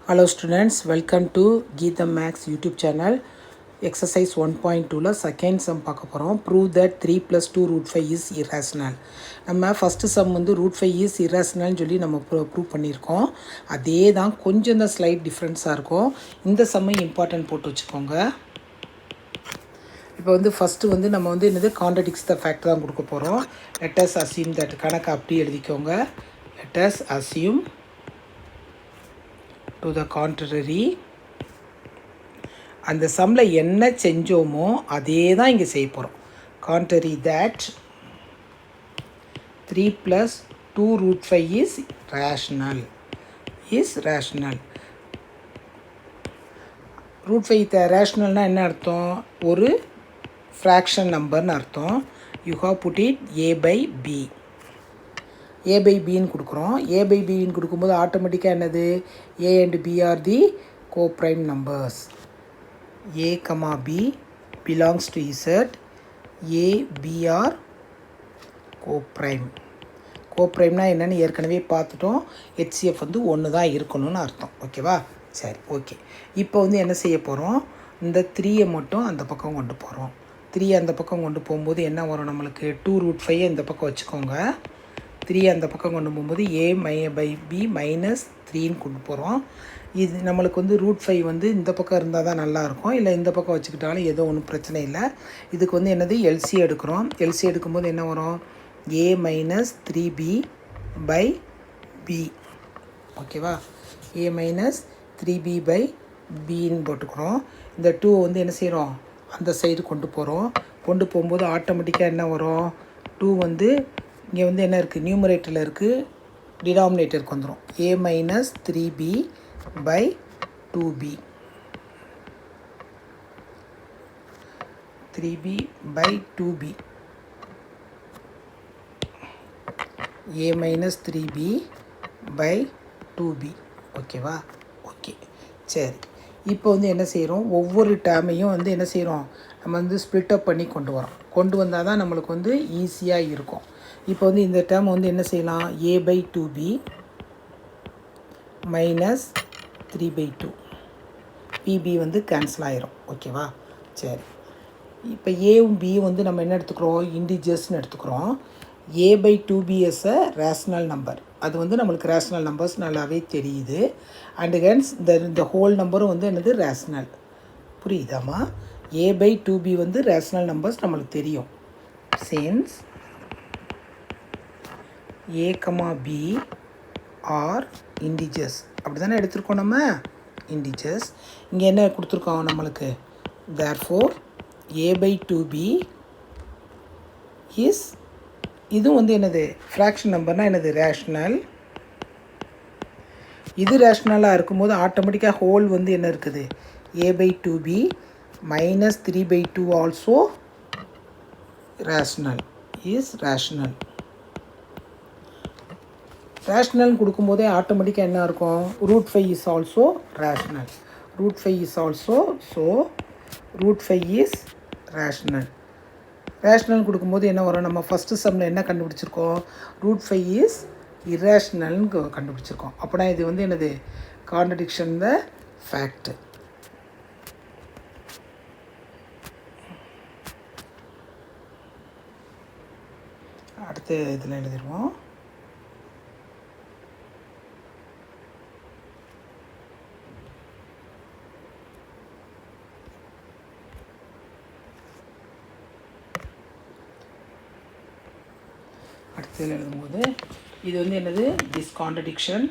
Hello students, welcome to Geetham Max YouTube channel. Exercise 1.2ல second sum பார்க்க போகிறோம். Prove that 3 plus 2 root 5 is irrational. நம்ம first some வந்து root 5 is irrationalனு சொல்லி நம்ம ப்ரூவ் பண்ணியிருக்கோம். அதே தான் கொஞ்சம் இந்த ஸ்லைட் டிஃப்ரென்ஸாக இருக்கும். இந்த சம்மை இம்பார்ட்டன்ட் போட்டு வச்சுக்கோங்க. இப்போ வந்து ஃபஸ்ட்டு வந்து நம்ம வந்து என்னது கான்ட்ரடிக்ஸ் த ஃபேக்ட் தான் கொடுக்க போகிறோம். let us assume that கணக்கு அப்படி எழுதிக்கோங்க. let us assume to the contrary அந்த சம்மில் என்ன செஞ்சோமோ அதே தான் இங்கே செய்ய போகிறோம். contrary that 3 plus 2 root 5 is rational root 5 ரேஷ்னல்னால் என்ன அர்த்தம்? ஒரு ஃப்ராக்ஷன் நம்பர்னு அர்த்தம். You have put it a by b. a by bன்னு கொடுக்குறோம். a by bன்னு கொடுக்கும்போது ஆட்டோமேட்டிக்காக என்னது? a and b are the co-prime numbers. a, b belongs to z. a, b are co-prime. co-primeனா என்னென்னு ஏற்கனவே பார்த்துட்டோம். HCF வந்து ஒன்று தான் இருக்கணும்னு அர்த்தம். ஓகேவா? சரி, ஓகே. இப்போ வந்து என்ன செய்ய போகிறோம்? இந்த 3 மட்டும் அந்த பக்கம் கொண்டு போகிறோம். 3 அந்த பக்கம் கொண்டு போகும்போது என்ன வரும் நம்மளுக்கு? 2 root 5 இந்த பக்கம் வச்சுக்கோங்க. 3 அந்த பக்கம் கொண்டு போகும்போது a by b minus 3ன்னு கொண்டு போகிறோம். இது நம்மளுக்கு வந்து ரூட் 5 வந்து இந்த பக்கம் இருந்தால் தான் நல்லாயிருக்கும். இல்லை இந்த பக்கம் வச்சுக்கிட்டாலும் ஏதோ ஒன்றும் பிரச்சனை இல்லை. இதுக்கு வந்து என்னது எல்சி எடுக்கிறோம். எல்சி எடுக்கும்போது என்ன வரும்? a minus 3b by b. ஓகேவா? a minus 3b by bன்னு போட்டுக்கிறோம். இந்த 2 வந்து என்ன செய்கிறோம்? அந்த சைடு கொண்டு போகிறோம். கொண்டு போகும்போது ஆட்டோமேட்டிக்காக என்ன வரும்? 2 வந்து இங்கே வந்து என்ன இருக்குது? நியூமரேட்டரில் இருக்குது, டினாமினேட்டருக்கு வந்துடும். a minus 3b by 2b. 3b by 2b. a minus 3b by 2b. ஓகேவா? ஓகே, சரி. இப்போ வந்து என்ன செய்கிறோம்? ஒவ்வொரு டேர்மையும் வந்து என்ன செய்கிறோம்? நம்ம வந்து ஸ்ப்ளிட்டப் பண்ணி கொண்டு வரோம். கொண்டு வந்தால் தான் நம்மளுக்கு வந்து ஈஸியாக இருக்கும். இப்போ வந்து இந்த டேர்ம் வந்து என்ன செய்யலாம்? a by 2b minus 3 by 2. pb வந்து கேன்சல் ஆயிரும். ஓகேவா? சரி. இப்போ ஏவும் பியும் வந்து நம்ம என்ன எடுத்துக்கிறோம்? இண்டிஜர்ஸ்னு எடுத்துக்கிறோம். a by 2b is a rational number. அது வந்து நம்மளுக்கு ரேஷ்னல் நம்பர்ஸ் நல்லாவே தெரியுது. அண்ட் ஹென்ஸ் இந்த ஹோல் நம்பரும் வந்து என்னது? ரேஷ்னல். புரியுதாம்மா? a by 2b வந்து ரேஷ்னல் நம்பர்ஸ் நம்மளுக்கு தெரியும். Since a, b are integers. அப்படி தானே எடுத்துருக்கோம் நம்ம? இண்டிஜர்ஸ். இங்கே என்ன கொடுத்துருக்கோம் நம்மளுக்கு? therefore a by 2b is, இதுவும் வந்து என்னது? ஃப்ராக்ஷன் நம்பர்னால் என்னது? ரேஷ்னல். இது ரேஷ்னலாக இருக்கும்போது ஆட்டோமேட்டிக்காக ஹோல் வந்து என்ன இருக்குது? a by 2b minus 3 by 2 also rational, is rational. ரேஷ்னல்னு கொடுக்கும்போதே ஆட்டோமேட்டிக்காக என்ன இருக்கும்? Root 5 is also rational. Root 5 is also, so root 5 is rational. Rational கொடுக்கும்போது என்ன வரும்? நம்ம ஃபஸ்ட்டு சம்மில் என்ன கண்டுபிடிச்சிருக்கோம்? ரூட் 5 இஸ் இரேஷ்னல்னு கண்டுபிடிச்சிருக்கோம். அப்படின்னா இது வந்து என்னது? Contradiction the fact. அடுத்த இதில் எழுதிடுவோம். அடுத்ததில் எழுதும்போது இது வந்து என்னது? திஸ் கான்ட்ரடிக்ஷன்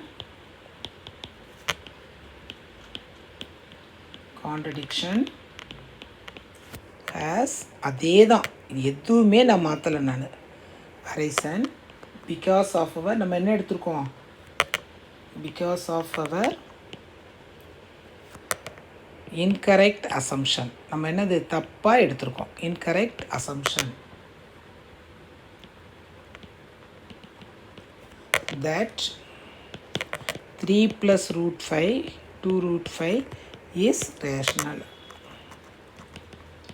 ஹேஸ், அதே தான், இது எதுவுமே நான் மாற்றலை. நான் அரேசன் பிகாஸ் ஆஃப் அவர், நம்ம என்ன எடுத்திருக்கோம்? Because of our incorrect assumption. நம்ம என்னது? தப்பாக எடுத்திருக்கோம். Incorrect assumption that 3 plus root 5, 2 root 5 is rational.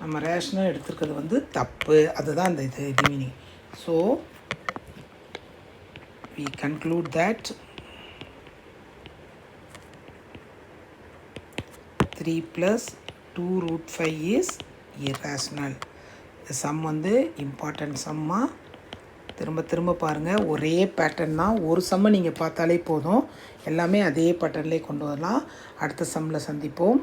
நம்ம ரேஷ்னல் எடுத்துருக்கிறது வந்து தப்பு. அதுதான் அந்த இது meaning. So we conclude that 3 + 2√5 is irrational. இந்த சம் வந்து இம்பார்ட்டன்ட் சம்மாக திரும்ப திரும்ப பாருங்கள். ஒரே பேட்டர்ன் தான். ஒரு சம்மை நீங்கள் பார்த்தாலே போதும், எல்லாமே அதே பேட்டர்ன்லேயே கொண்டு வரலாம். அடுத்த சம்மில் சந்திப்போம்.